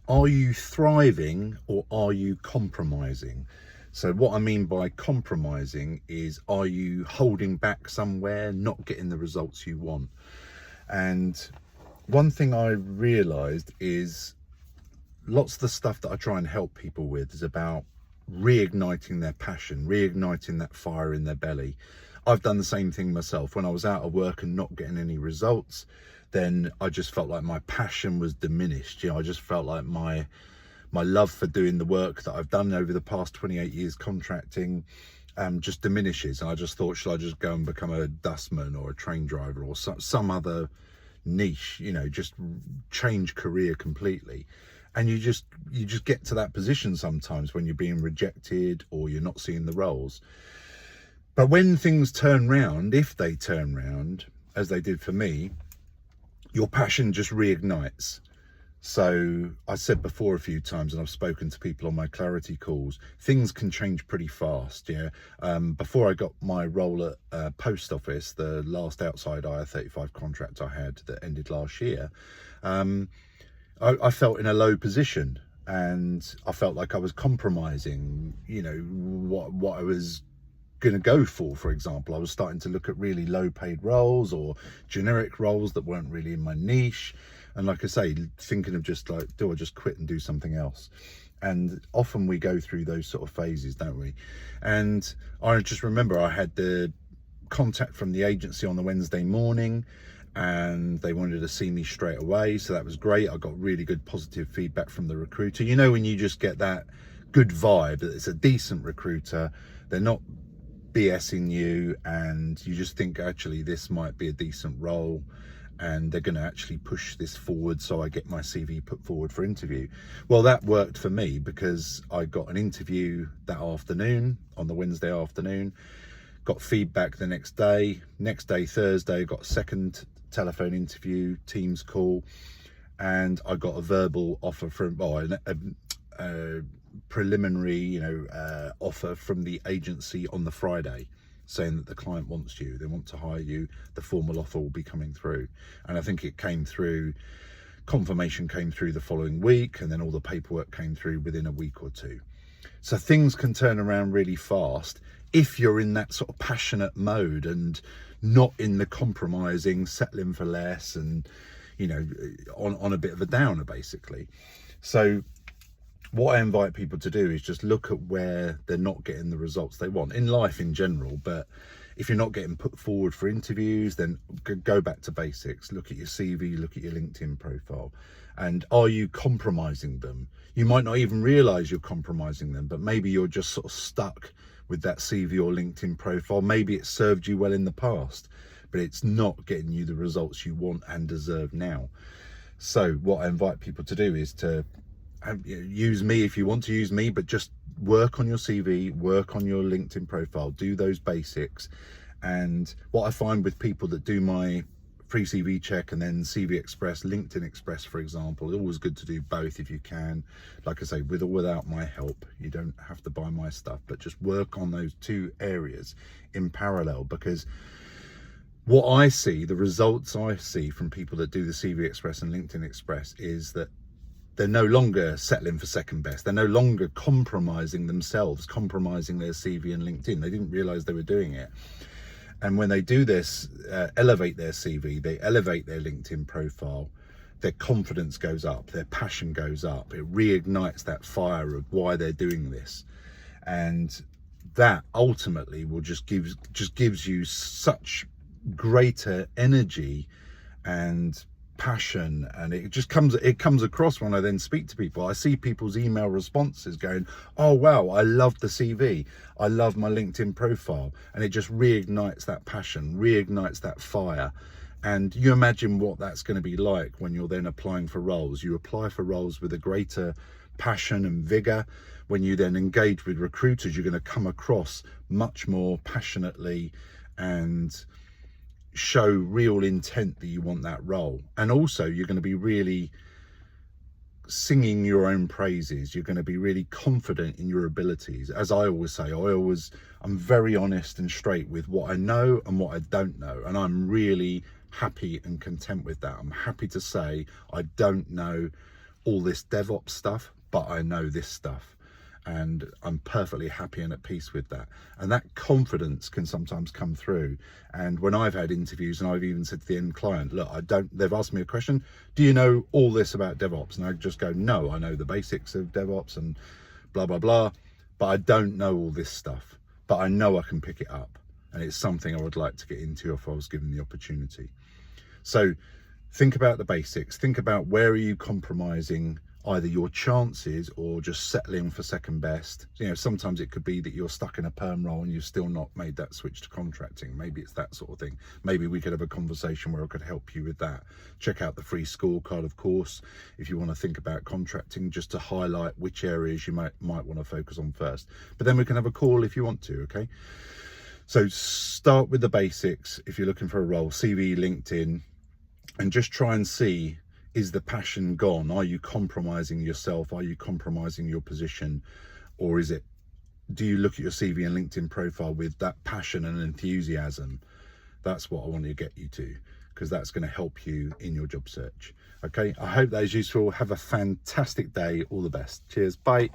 are you thriving or are you compromising? So what I mean by compromising is, are you holding back somewhere, not getting the results you want? And one thing I realized is lots of the stuff that I try and help people with is about reigniting their passion, reigniting that fire in their belly. I've done the same thing myself. When I was out of work and not getting any results, then I just felt like my passion was diminished. You know, I just felt like my love for doing the work that I've done over the past 28 years contracting just diminishes. And I just thought, should I just go and become a dustman or a train driver or some other niche, you know, just change career completely. And you just get to that position sometimes when you're being rejected or you're not seeing the roles. But when things turn round, if they turn round, as they did for me, your passion just reignites. So I said before a few times, and I've spoken to people on my clarity calls, things can change pretty fast. Yeah. Before I got my role at post office, the last outside IR35 contract I had that ended last year, I felt in a low position, and I felt like I was compromising, you know, what I was going to go for example. I was starting to look at really low paid roles or generic roles that weren't really in my niche. And like I say, thinking of just like, do I just quit and do something else? And often we go through those sort of phases, don't we? And I just remember I had the contact from the agency on the Wednesday morning, and they wanted to see me straight away. So that was great. I got really good positive feedback from the recruiter. You know, when you just get that good vibe that it's a decent recruiter, they're not BSing you, and you just think actually this might be a decent role and they're going to actually push this forward, so I get my CV put forward for interview. Well, that worked for me because I got an interview that afternoon, on the Wednesday afternoon, got feedback the next day. Thursday, got a second telephone interview, Teams call, and I got a verbal offer from, a preliminary, you know, offer from the agency on the Friday, saying that the client wants you, they want to hire you, the formal offer will be coming through. And I think it came through, confirmation came through the following week, and then all the paperwork came through within a week or two. So things can turn around really fast if you're in that sort of passionate mode and not in the compromising, settling for less, and, you know, on a bit of a downer basically. So what I invite people to do is just look at where they're not getting the results they want in life in general. But if you're not getting put forward for interviews, then go back to basics. Look at your CV, look at your LinkedIn profile. And are you compromising them? You might not even realize you're compromising them, but maybe you're just sort of stuck with that CV or LinkedIn profile. Maybe it served you well in the past, but it's not getting you the results you want and deserve now. So what I invite people to do is to use me if you want to use me, but just work on your CV, work on your LinkedIn profile, do those basics. And what I find with people that do my free CV check and then CV Express, LinkedIn Express, for example, it's always good to do both if you can. Like I say, with or without my help, you don't have to buy my stuff, but just work on those two areas in parallel. Because what I see, the results I see from people that do the CV Express and LinkedIn Express, is that they're no longer settling for second best. They're no longer compromising themselves, compromising their CV and LinkedIn. They didn't realize they were doing it. And when they do this, elevate their CV, they elevate their LinkedIn profile, their confidence goes up, their passion goes up. It reignites that fire of why they're doing this. And that ultimately will just gives you such greater energy and passion, and it comes across when I then speak to people. I see people's email responses going, oh wow, I love the CV, I love my LinkedIn profile, and it just reignites that passion, reignites that fire. And you imagine what that's going to be like when you're then applying for roles. You apply for roles with a greater passion and vigor. When you then engage with recruiters, you're going to come across much more passionately and show real intent that you want that role. And also you're going to be really singing your own praises. You're going to be really confident in your abilities. As I always say, I'm very honest and straight with what I know and what I don't know, and I'm really happy and content with that. I'm happy to say I don't know all this DevOps stuff, but I know this stuff, and I'm perfectly happy and at peace with that. And that confidence can sometimes come through. And when I've had interviews and I've even said to the end client, look, they've asked me a question, do you know all this about DevOps? And I just go, no, I know the basics of DevOps and blah, blah, blah, but I don't know all this stuff, but I know I can pick it up. And it's something I would like to get into if I was given the opportunity. So think about the basics. Think about, where are you compromising either your chances or just settling for second best. You know, sometimes it could be that you're stuck in a perm role and you've still not made that switch to contracting. Maybe it's that sort of thing. Maybe we could have a conversation where I could help you with that. Check out the free scorecard, of course, if you want to think about contracting, just to highlight which areas you might want to focus on first. But then we can have a call if you want to, okay? So start with the basics if you're looking for a role, CV, LinkedIn, and just try and see, is the passion gone? Are you compromising yourself? Are you compromising your position? Or do you look at your CV and LinkedIn profile with that passion and enthusiasm? That's what I want to get you to, because that's going to help you in your job search. Okay, I hope that is useful. Have a fantastic day. All the best. Cheers. Bye.